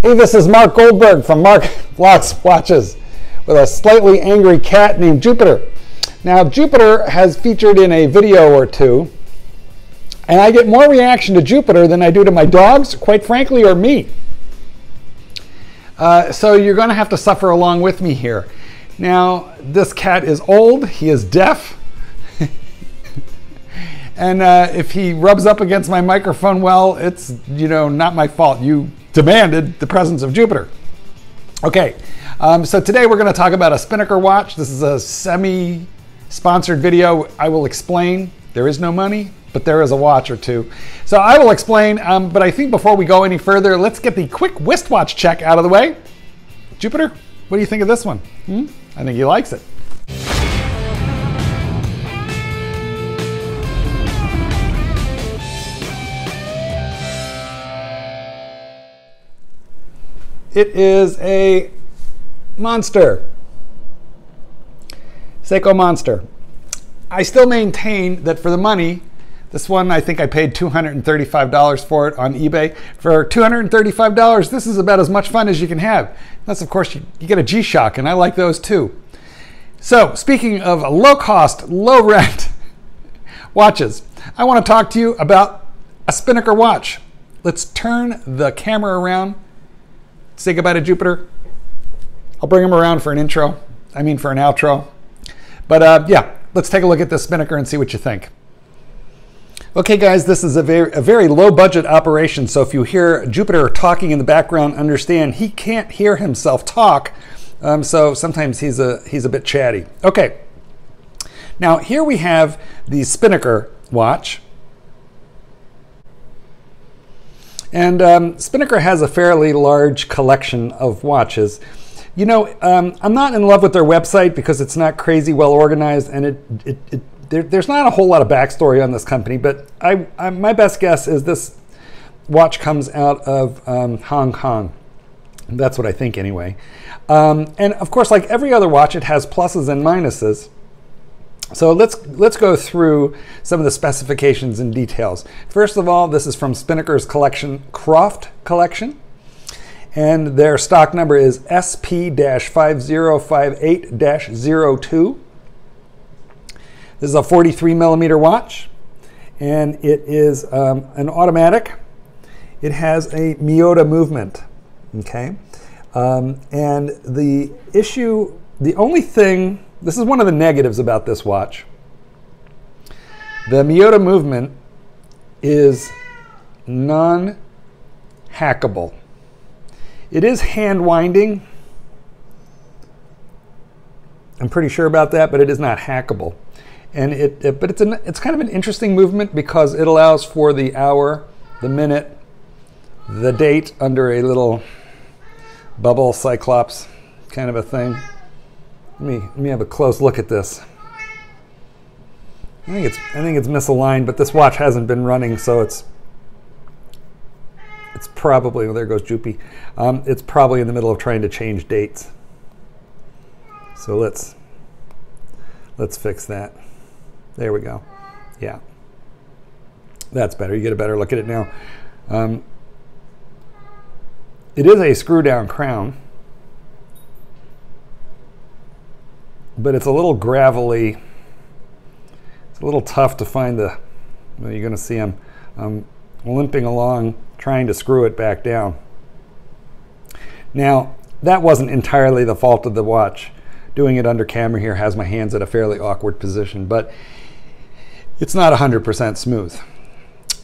Hey, this is Marc Goldberg from Marc Vlogs Watches with a slightly angry cat named Jupiter. Now, Jupiter has featured in a video or two, and I get more reaction to Jupiter than I do to my dogs, quite frankly, or me. So you're going to have to suffer along with me here. Now, this cat is old, he is deaf, and if he rubs up against my microphone, well, it's, not my fault. You demanded the presence of Jupiter. Okay, so today we're going to talk about a Spinnaker watch. This is a semi-sponsored video. I will explain. There is no money, but there is a watch or two. So I will explain, but I think before we go any further, let's get the quick wristwatch check out of the way. Jupiter, what do you think of this one? I think he likes it. It is a Monster, Seiko Monster. I still maintain that for the money, this one, I think I paid $235 for it on eBay. For $235, this is about as much fun as you can have. That's, of course, you get a G-Shock, and I like those too. So, speaking of low-cost, low-rent watches, I want to talk to you about a Spinnaker watch. Let's turn the camera around. Say goodbye to Jupiter. I'll bring him around for an intro. I mean for an outro. But yeah, let's take a look at this Spinnaker and see what you think. Okay guys, this is a very low budget operation. So if you hear Jupiter talking in the background, understand he can't hear himself talk. So sometimes he's a bit chatty. Okay. Now here we have the Spinnaker watch. And Spinnaker has a fairly large collection of watches. I'm not in love with their website because it's not crazy well organized, and there's not a whole lot of backstory on this company, but my best guess is this watch comes out of Hong Kong. That's what I think anyway. And of course, like every other watch, it has pluses and minuses. So let's go through some of the specifications and details. First of all, this is from Spinnaker's collection, Croft Collection. And their stock number is SP-5058-02. This is a 43 millimeter watch, and it is an automatic. It has a Miyota movement, okay? And the only thing, this is one of the negatives about this watch. The Miyota movement is non-hackable. It is hand winding. I'm pretty sure about that, but it is not hackable. And it's kind of an interesting movement because it allows for the hour, the minute, the date under a little bubble cyclops kind of a thing. Let me have a close look at this. I think it's misaligned, but this watch hasn't been running, so it's probably, well, there goes Joopy. It's probably in the middle of trying to change dates. So let's fix that. There we go. Yeah, that's better. You get a better look at it now. It is a screw down crown, but it's a little gravelly. It's a little tough to find the, well, you're going to see I'm limping along trying to screw it back down. Now, that wasn't entirely the fault of the watch. Doing it under camera here has my hands at a fairly awkward position, but it's not 100% smooth.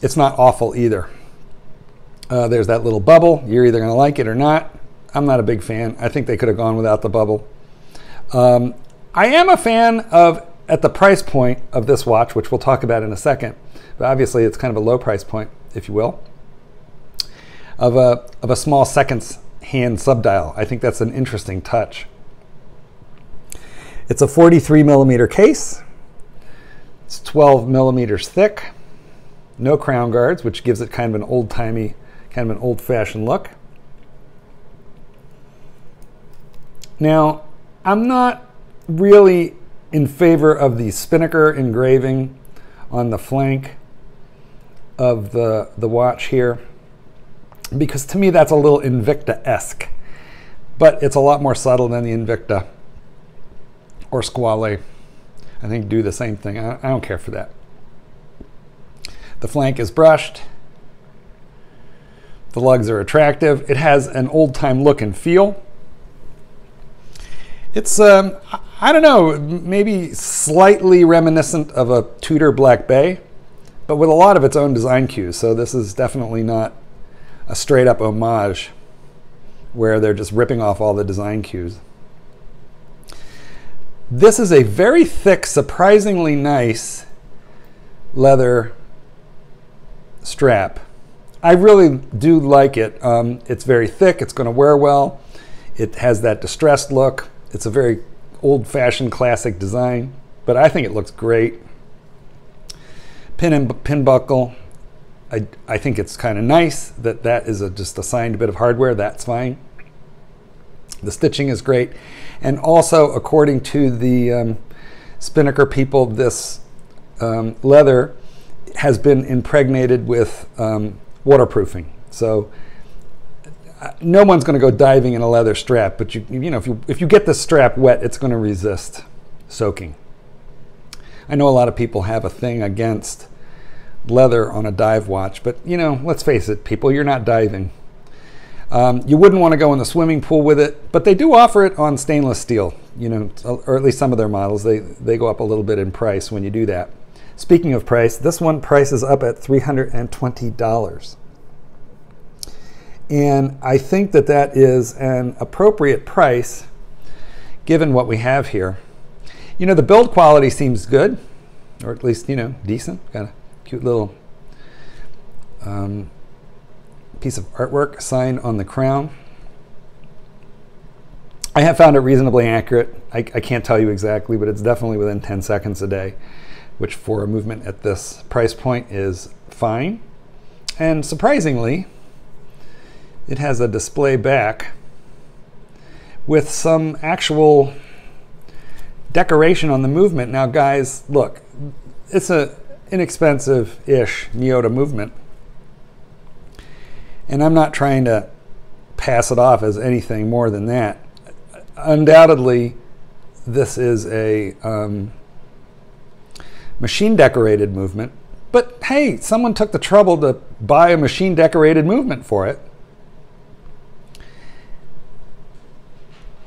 It's not awful either. There's that little bubble. You're either going to like it or not. I'm not a big fan. I think they could have gone without the bubble. I am a fan of, at the price point of this watch, which we'll talk about in a second, but obviously it's kind of a low price point, if you will, of a small seconds hand subdial. I think that's an interesting touch. It's a 43 millimeter case. It's 12 millimeters thick. No crown guards, which gives it kind of an old-timey, kind of an old-fashioned look. Now, I'm not really in favor of the Spinnaker engraving on the flank of the watch here. because to me that's a little Invicta-esque, but it's a lot more subtle than the Invicta or Squale. I think do the same thing. I don't care for that. The flank is brushed. The lugs are attractive. It has an old-time look and feel. It's, I don't know, maybe slightly reminiscent of a Tudor Black Bay, but with a lot of its own design cues. So this is definitely not a straight-up homage where they're just ripping off all the design cues. This is a very thick, surprisingly nice leather strap. I really do like it. It's very thick. It's going to wear well. It has that distressed look. It's a very old-fashioned classic design, but I think it looks great. Pin buckle. I think it's kind of nice that that is just a signed bit of hardware. That's fine. The stitching is great. And also, according to the Spinnaker people, this leather has been impregnated with waterproofing. So no one's going to go diving in a leather strap, but you know, if you get the strap wet, it's going to resist soaking. I know a lot of people have a thing against leather on a dive watch, but you know, let's face it, people, you're not diving. You wouldn't want to go in the swimming pool with it, but they do offer it on stainless steel, you know, or at least some of their models. They go up a little bit in price when you do that. Speaking of price, this one prices up at $320. And I think that that is an appropriate price given what we have here. You know, the build quality seems good, or at least, you know, decent. Got a cute little piece of artwork, sign on the crown. I have found it reasonably accurate. I can't tell you exactly, but it's definitely within 10 seconds a day, which for a movement at this price point is fine. And surprisingly, it has a display back with some actual decoration on the movement. Now guys, look, it's a inexpensive-ish Miyota movement, and I'm not trying to pass it off as anything more than that. Undoubtedly, this is a machine decorated movement, but hey, someone took the trouble to buy a machine decorated movement for it.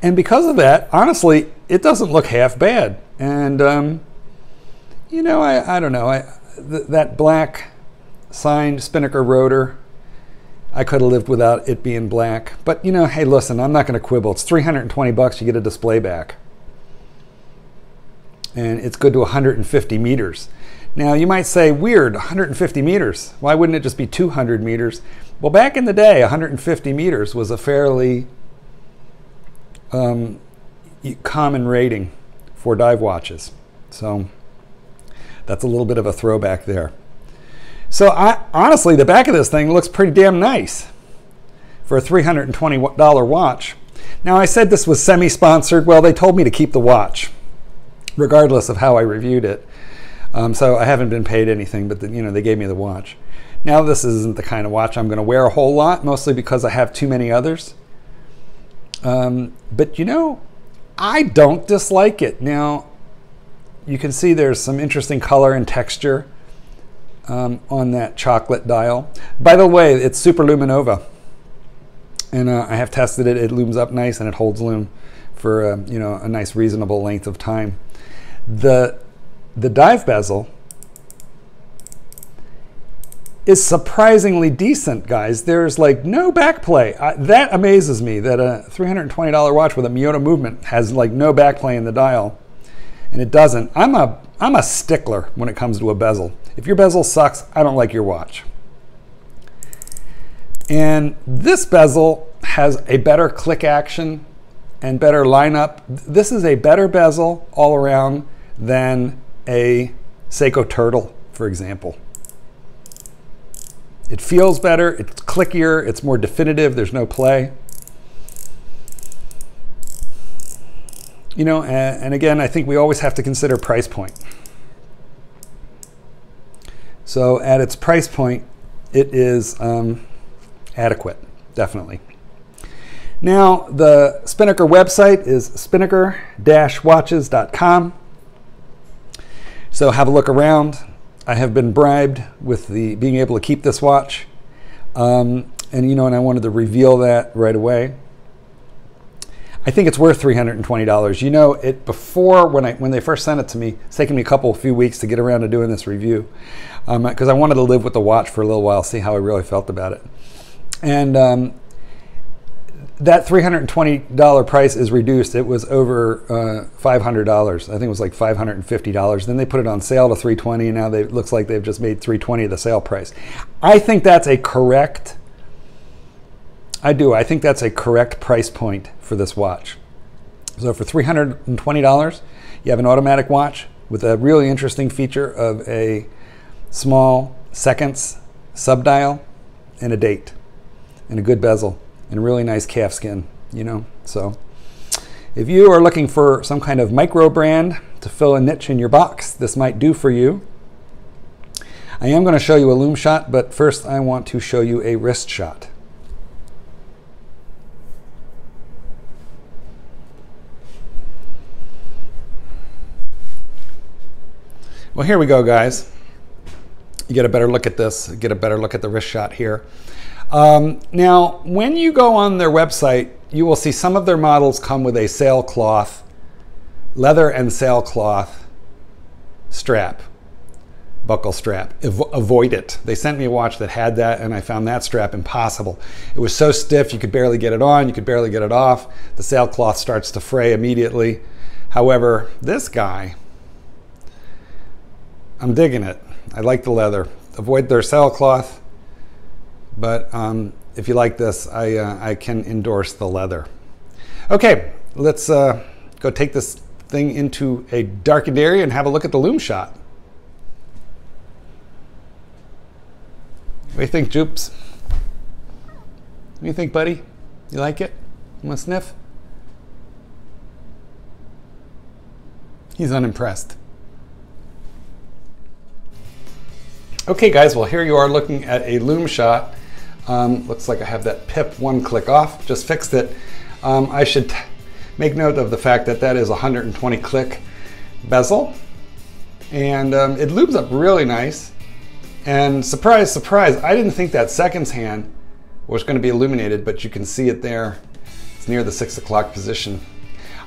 And because of that, honestly, it doesn't look half bad. And, you know, I don't know. That black signed Spinnaker rotor, I could have lived without it being black. But, you know, hey, listen, I'm not going to quibble. It's $320, you get a display back. And it's good to 150 meters. Now, you might say, weird, 150 meters. Why wouldn't it just be 200 meters? Well, back in the day, 150 meters was a fairly common rating for dive watches. So that's a little bit of a throwback there. So honestly, the back of this thing looks pretty damn nice for a $320 watch. Now, I said this was semi-sponsored. Well, they told me to keep the watch, regardless of how I reviewed it. So I haven't been paid anything, but you know, they gave me the watch. Now, this isn't the kind of watch I'm going to wear a whole lot, mostly because I have too many others. But you know, I don't dislike it. Now, you can see there's some interesting color and texture on that chocolate dial. By the way, it's Super Luminova, and I have tested it. It looms up nice and it holds lume for you know, a nice reasonable length of time. The dive bezel is surprisingly decent, guys. There's like no backplay. That amazes me that a $320 watch with a Miyota movement has like no backplay in the dial, and it doesn't. I'm a stickler when it comes to a bezel. If your bezel sucks, I don't like your watch. And this bezel has a better click action and better lineup. This is a better bezel all around than a Seiko Turtle, for example. It feels better, it's clickier, it's more definitive, there's no play. You know, and again, I think we always have to consider price point. So at its price point, it is a adequate, definitely. Now, the Spinnaker website is spinnaker-watches.com. So have a look around. I have been bribed with being able to keep this watch. And I wanted to reveal that right away. I think it's worth $320. Before when they first sent it to me, it's taken me a few weeks to get around to doing this review, because I wanted to live with the watch for a little while, see how I really felt about it. And that $320 price is reduced. It was over $500. I think it was like $550. Then they put it on sale to $320, and now it looks like they've just made $320 the sale price. I think that's a correct. I think that's a correct price point for this watch. So for $320, you have an automatic watch with a really interesting feature of a small seconds subdial and a date and a good bezel and a really nice calf skin, So if you are looking for some kind of micro brand to fill a niche in your box, this might do for you. I am going to show you a Lume shot, but first I want to show you a wrist shot. Well, here we go, guys. You get a better look at this, get a better look at the wrist shot here. Now, when you go on their website, you will see some of their models come with a sailcloth, leather and sailcloth strap, buckle strap. Avoid it. They sent me a watch that had that, and I found that strap impossible. It was so stiff, you could barely get it on, you could barely get it off. The sailcloth starts to fray immediately. However, this guy, I'm digging it. I like the leather. Avoid their sailcloth, but if you like this, I can endorse the leather. Okay, let's go take this thing into a darkened area and have a look at the Lume shot. What do you think, Jupes? What do you think, buddy? You like it? You want to sniff? He's unimpressed. Okay, guys, well, here you are looking at a Lume shot. Looks like I have that pip one click off, just fixed it. I should make note of the fact that that is 120 click bezel, and it lubes up really nice. And surprise, surprise, I didn't think that seconds hand was going to be illuminated, but you can see it there. It's near the 6 o'clock position.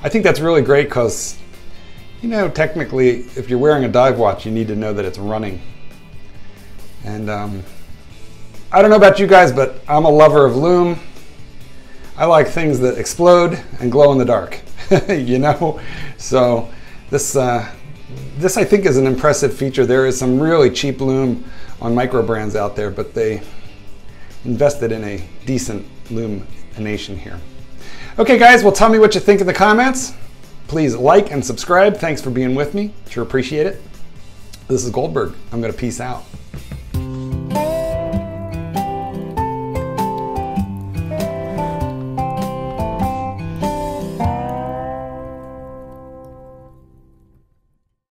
I think that's really great because, technically, if you're wearing a dive watch, you need to know that it's running. And I don't know about you guys, but I'm a lover of Lume. I like things that explode and glow in the dark, So this I think is an impressive feature. There is some really cheap Lume on micro brands out there, but they invested in a decent Lumination here. Okay, guys, well, tell me what you think in the comments. Please like and subscribe. Thanks for being with me. Sure appreciate it. This is Goldberg. I'm going to peace out.